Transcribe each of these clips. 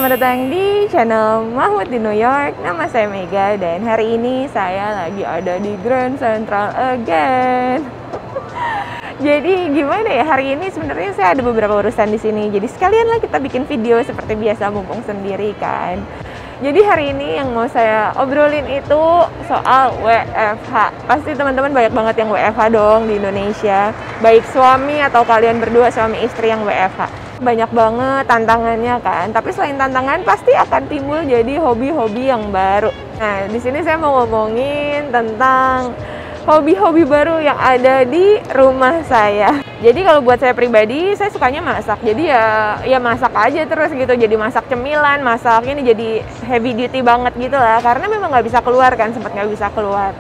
selamat datang di channel Mahmud di New York. Nama saya Mega dan hari ini saya lagi ada di Grand Central again. Jadi gimana ya, hari ini sebenarnya saya ada beberapa urusan di sini. Jadi sekalianlah kita bikin video seperti biasa mumpung sendiri kan. Jadi hari ini yang mau saya obrolin itu soal WFH. Pasti teman-teman banyak banget yang WFH dong di Indonesia. Baik suami atau kalian berdua suami istri yang WFH. Banyak banget tantangannya kan. Tapi selain tantangan pasti akan timbul jadi hobi-hobi yang baru. Nah, di sini saya mau ngomongin tentang hobi-hobi baru yang ada di rumah saya. Jadi kalau buat saya pribadi, saya sukanya masak. Jadi ya masak aja terus gitu. Jadi masak cemilan, masak ini jadi heavy duty banget gitu lah. Karena memang nggak bisa keluar kan, sempat nggak bisa keluar.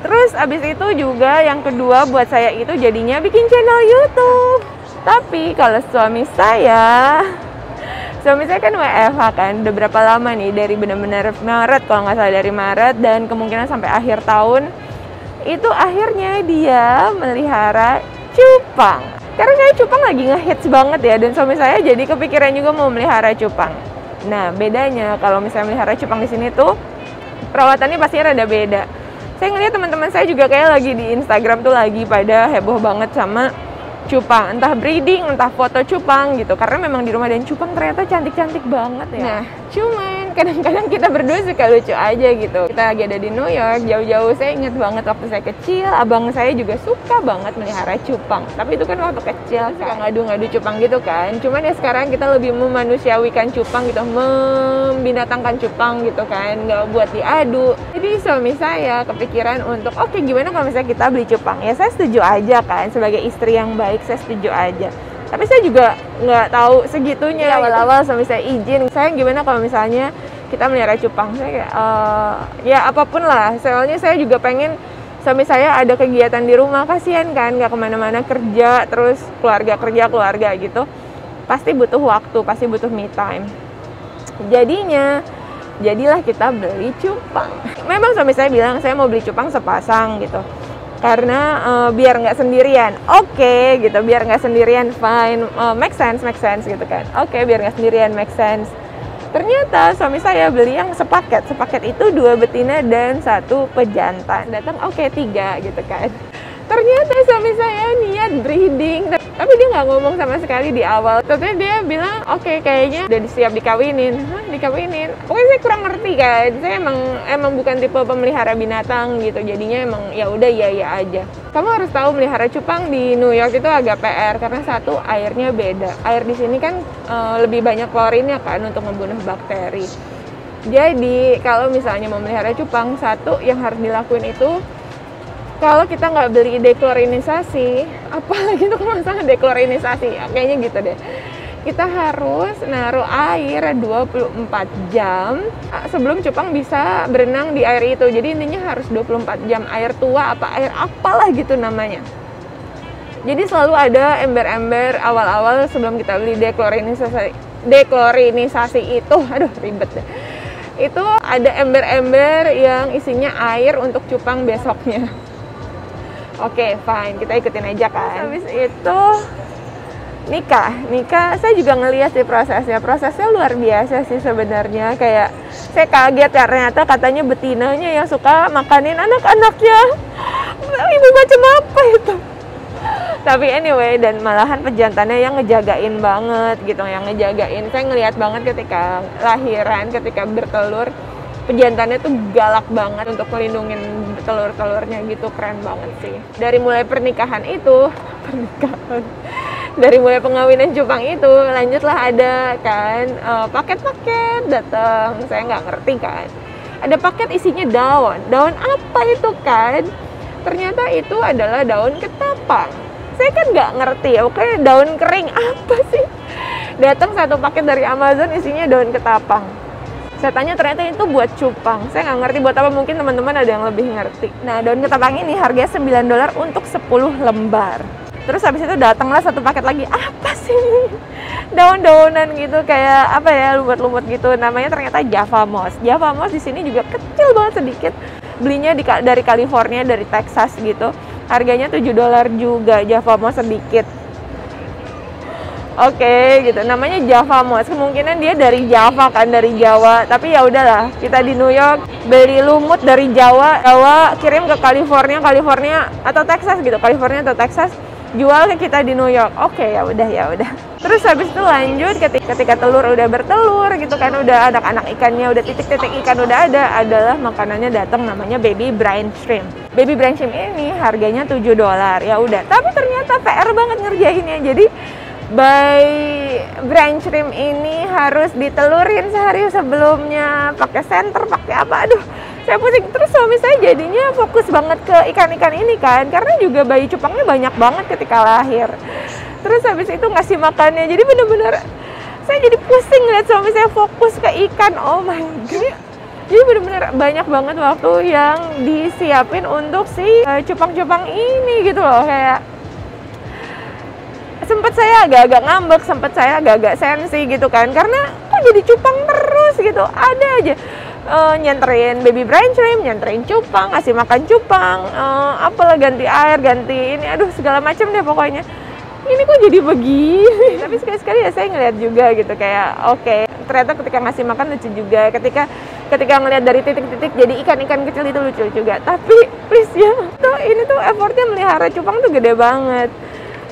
Terus abis itu juga yang kedua buat saya itu jadinya bikin channel YouTube. Tapi kalau suami saya kan WFH kan, udah berapa lama nih, dari benar-benar Maret, kalau nggak salah dari Maret, dan kemungkinan sampai akhir tahun, itu akhirnya dia melihara cupang. Karena saya cupang lagi ngehits banget ya, dan suami saya jadi kepikiran juga mau melihara cupang. Nah, bedanya kalau misalnya melihara cupang di sini tuh, perawatannya pasti rada beda. Saya ngeliat teman-teman saya juga kayak lagi di Instagram tuh lagi pada heboh banget sama cupang, entah breeding, entah foto cupang gitu. Karena memang di rumah dan cupang ternyata cantik-cantik banget ya. Nah, cuman kadang-kadang kita berdua suka lucu aja gitu. Kita lagi ada di New York, jauh-jauh saya inget banget waktu saya kecil, abang saya juga suka banget melihara cupang. Tapi itu kan waktu kecil, suka ngadu-ngadu cupang gitu kan. Cuman ya sekarang kita lebih memanusiawikan cupang gitu, membinatangkan cupang gitu kan, nggak buat diadu. Jadi suami saya kepikiran untuk, oke, gimana kalau misalnya kita beli cupang? Ya saya setuju aja kan, sebagai istri yang baik saya setuju aja. Tapi saya juga nggak tahu segitunya. Awal-awal suami saya izin, saya gimana kalau misalnya kita melihara cupang? Saya kayak, ya apapun lah. Soalnya saya juga pengen suami saya ada kegiatan di rumah, kasihan kan nggak kemana-mana kerja, terus keluarga gitu. Pasti butuh waktu, pasti butuh me time. Jadilah kita beli cupang. Memang suami saya bilang saya mau beli cupang sepasang gitu. Karena biar nggak sendirian, oke, gitu, biar nggak sendirian, fine, make sense gitu kan, oke, biar nggak sendirian, make sense. Ternyata suami saya beli yang sepaket itu 2 betina dan 1 pejantan. Datang oke, 3 gitu kan. Ternyata suami saya niat breeding, tapi dia nggak ngomong sama sekali di awal. Tapi dia bilang, oke, kayaknya udah siap dikawinin. Dikawinin? Pokoknya saya kurang ngerti kan. Saya emang bukan tipe pemelihara binatang gitu. Jadinya emang ya udah iya aja. Kamu harus tahu melihara cupang di New York itu agak PR karena satu, airnya beda. Air di sini kan lebih banyak klorinnya kan untuk membunuh bakteri. Jadi kalau misalnya mau melihara cupang, satu yang harus dilakuin itu, kalau kita nggak beli deklorinisasi, apalagi itu masalah deklorinisasi, kayaknya gitu deh. Kita harus naruh air 24 jam sebelum cupang bisa berenang di air itu. Jadi intinya harus 24 jam, air tua apa air apalah gitu namanya. Jadi selalu ada ember-ember awal-awal sebelum kita beli deklorinisasi itu, aduh ribet deh. Itu ada ember-ember yang isinya air untuk cupang besoknya. Oke, fine, kita ikutin aja kan. Habis itu nikah saya juga ngeliat sih prosesnya luar biasa sih sebenarnya. Kayak saya kaget ya, ternyata katanya betinanya yang suka makanin anak-anaknya. Ibu macam apa itu? Tapi anyway, dan malahan pejantannya yang ngejagain banget gitu, yang ngejagain. Saya ngeliat banget ketika lahiran, ketika bertelur, pejantannya tuh galak banget untuk melindungin telur-telurnya gitu, keren banget sih. Dari mulai pernikahan, dari mulai pengawinan cupang itu, lanjutlah ada kan paket-paket datang. Saya nggak ngerti kan. Ada paket isinya daun apa itu kan? Ternyata itu adalah daun ketapang. Saya kan nggak ngerti, oke, daun kering apa sih? Datang 1 paket dari Amazon isinya daun ketapang. Saya tanya, ternyata itu buat cupang. Saya nggak ngerti buat apa, mungkin teman-teman ada yang lebih ngerti. Nah, daun ketapang ini harganya $9 untuk 10 lembar. Terus habis itu datanglah 1 paket lagi. Apa sih ini? Daun-daunan gitu, kayak apa ya, lumut-lumut gitu. Namanya ternyata Java Moss. Java Moss di sini juga kecil banget sedikit. Belinya dari California, dari Texas gitu. Harganya $7 juga, Java Moss sedikit. Oke, gitu. Namanya Java Moss. Kemungkinan dia dari Java kan, dari Jawa. Tapi ya udahlah, kita di New York beli lumut dari Jawa, kirim ke California atau Texas gitu. California atau Texas, jual ke kita di New York. Oke, ya udah. Terus habis itu lanjut ketika telur udah bertelur gitu kan, udah anak-anak ikannya, udah titik-titik ikan udah ada, adalah makanannya datang, namanya baby brine shrimp. Baby brine shrimp ini harganya $7. Ya udah, tapi ternyata PR banget ngerjainnya. Jadi brine shrimp ini harus ditelurin sehari sebelumnya, pakai senter, pakai apa, aduh saya pusing. Terus suami saya jadinya fokus banget ke ikan-ikan ini kan, karena juga bayi cupangnya banyak banget ketika lahir. Terus habis itu ngasih makannya, jadi bener-bener saya jadi pusing lihat suami saya fokus ke ikan. Oh my god, jadi bener-bener banyak banget waktu yang disiapin untuk si cupang-cupang ini gitu loh. Kayak sempet saya agak-agak ngambek, sempet saya agak-agak sensi gitu kan, karena kok jadi cupang terus gitu, ada aja nyenterin baby brine shrimp, nyenterin cupang, ngasih makan cupang, apalah ganti air, ganti ini, aduh segala macam deh pokoknya. Ini kok jadi begini. Tapi sekali-sekali ya saya ngeliat juga gitu, kayak oke, ternyata ketika ngasih makan lucu juga, ketika ngeliat dari titik-titik jadi ikan-ikan kecil itu lucu juga. Tapi please ya, ini tuh effortnya melihara cupang tuh gede banget.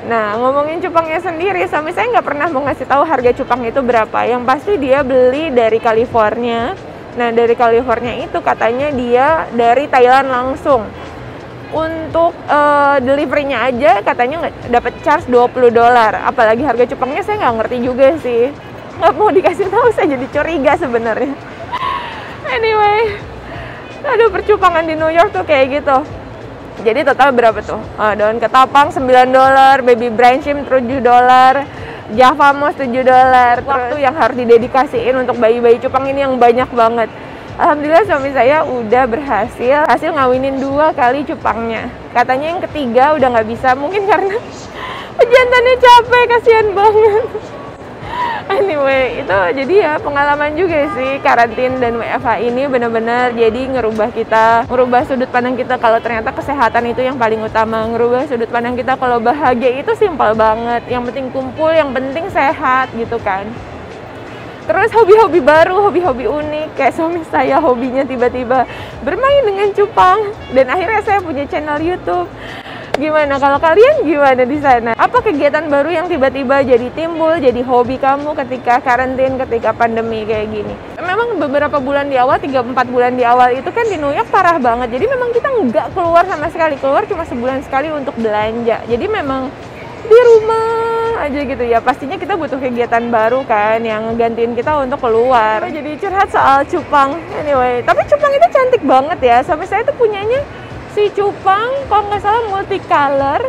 Nah, ngomongin cupangnya sendiri, suami saya nggak pernah mau ngasih tahu harga cupang itu berapa. Yang pasti dia beli dari California. Nah, dari California itu katanya dia dari Thailand langsung. Untuk deliverynya aja katanya dapat charge $20. Apalagi harga cupangnya saya nggak ngerti juga sih. Nggak mau dikasih tahu, saya jadi curiga sebenarnya. Anyway, aduh percupangan di New York tuh kayak gitu. Jadi total berapa tuh? Daun ketapang $9, baby brine shrimp $7, Java Moss $7. Waktu yang harus didedikasiin untuk bayi-bayi cupang ini yang banyak banget. Alhamdulillah suami saya udah berhasil ngawinin 2 kali cupangnya. Katanya yang ketiga udah nggak bisa, mungkin karena pejantannya capek, kasihan banget. Anyway, itu jadi ya pengalaman juga sih, karantin dan WFH ini benar-benar jadi ngerubah sudut pandang kita kalau ternyata kesehatan itu yang paling utama, ngerubah sudut pandang kita kalau bahagia itu simpel banget, yang penting kumpul, yang penting sehat gitu kan. Terus hobi-hobi baru, hobi-hobi unik, kayak suami saya hobinya tiba-tiba bermain dengan cupang, dan akhirnya saya punya channel YouTube. Gimana kalau kalian, gimana di sana? Apa kegiatan baru yang tiba-tiba jadi timbul, jadi hobi kamu ketika karantin, ketika pandemi kayak gini? Memang beberapa bulan di awal, 3-4 bulan di awal itu kan di New York parah banget. Jadi memang kita nggak keluar sama sekali, keluar cuma sebulan sekali untuk belanja. Jadi memang di rumah aja gitu ya. Pastinya kita butuh kegiatan baru kan, yang gantiin kita untuk keluar. Jadi curhat soal cupang. Anyway, tapi cupang itu cantik banget ya. Sampai saya tuh punyanya si cupang, kalau nggak salah multicolor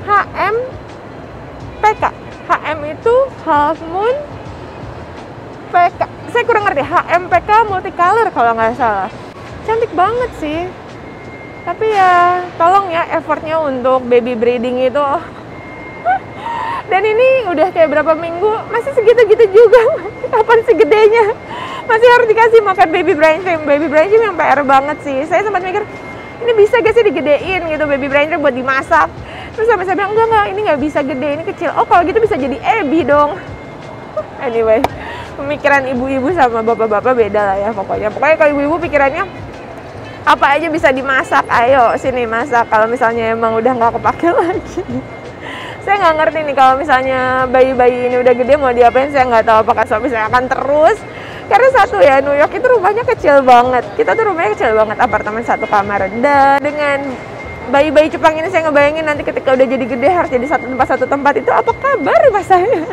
HMPK. HM itu half moon, PK saya kurang ngerti, HMPK multicolor kalau nggak salah. Cantik banget sih. Tapi ya tolong ya effortnya untuk baby breeding itu. Dan ini udah kayak berapa minggu masih segitu-gitu juga. Kapan segedenya? Masih harus dikasih makan baby brine shrimp. Baby brine shrimp yang PR banget sih. Saya sempat mikir, ini bisa gak sih digedein gitu baby brine shrimp buat dimasak. Terus sampai saya bilang, enggak, ini nggak bisa gede, ini kecil. Oh kalau gitu bisa jadi ebi dong. Anyway, pemikiran ibu-ibu sama bapak-bapak beda lah ya pokoknya. Pokoknya kalau ibu-ibu pikirannya apa aja bisa dimasak, ayo sini masak. Kalau misalnya emang udah nggak kepake lagi. Saya nggak ngerti nih kalau misalnya bayi-bayi ini udah gede mau diapain, saya nggak tahu apakah suami saya akan terus. Karena satu ya, New York itu rumahnya kecil banget. Kita tuh rumahnya kecil banget, apartemen 1 kamar. Dan dengan bayi-bayi cupang ini saya ngebayangin nanti ketika udah jadi gede harus jadi satu tempat itu apa kabar mas saya?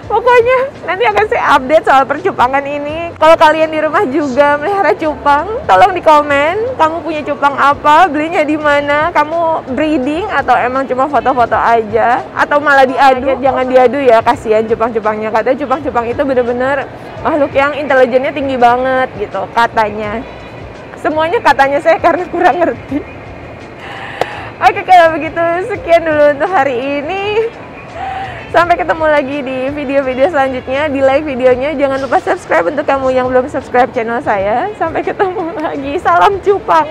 Pokoknya nanti akan saya update soal percupangan ini. Kalau kalian di rumah juga melihara cupang, tolong di komen kamu punya cupang apa, belinya di mana, kamu breeding atau emang cuma foto-foto aja, atau malah diadu. Jangan diadu ya, kasihan cupang-cupangnya. Katanya cupang-cupang itu bener-bener makhluk yang intelijennya tinggi banget gitu katanya. Semuanya katanya saya karena kurang ngerti. Oke, kalau begitu sekian dulu untuk hari ini. Sampai ketemu lagi di video-video selanjutnya. Di like videonya, jangan lupa subscribe untuk kamu yang belum subscribe channel saya. Sampai ketemu lagi, salam cupang.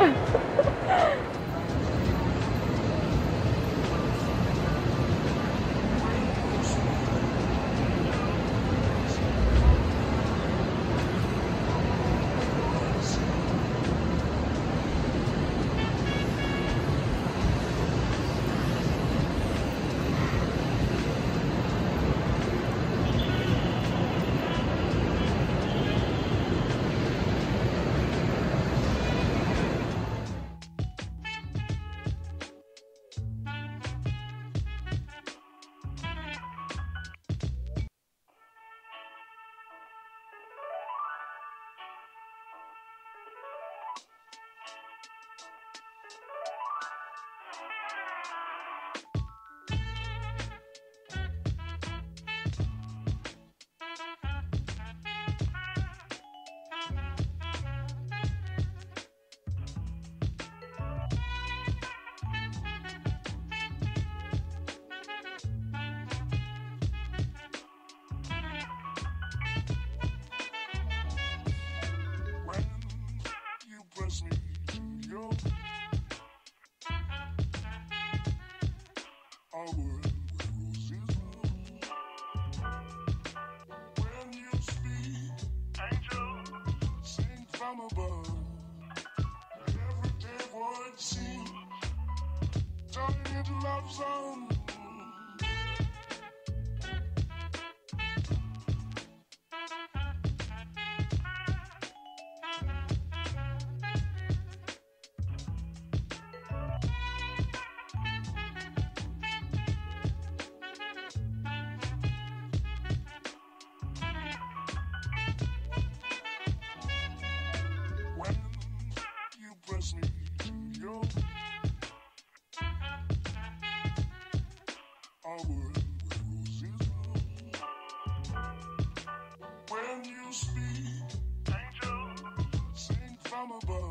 press me to your our world where roses bloom. When you speak, angel, sing from above. Everyday voice seems turning into love song. Press me to your our world where roses bloom. When you speak, angel, sing from above.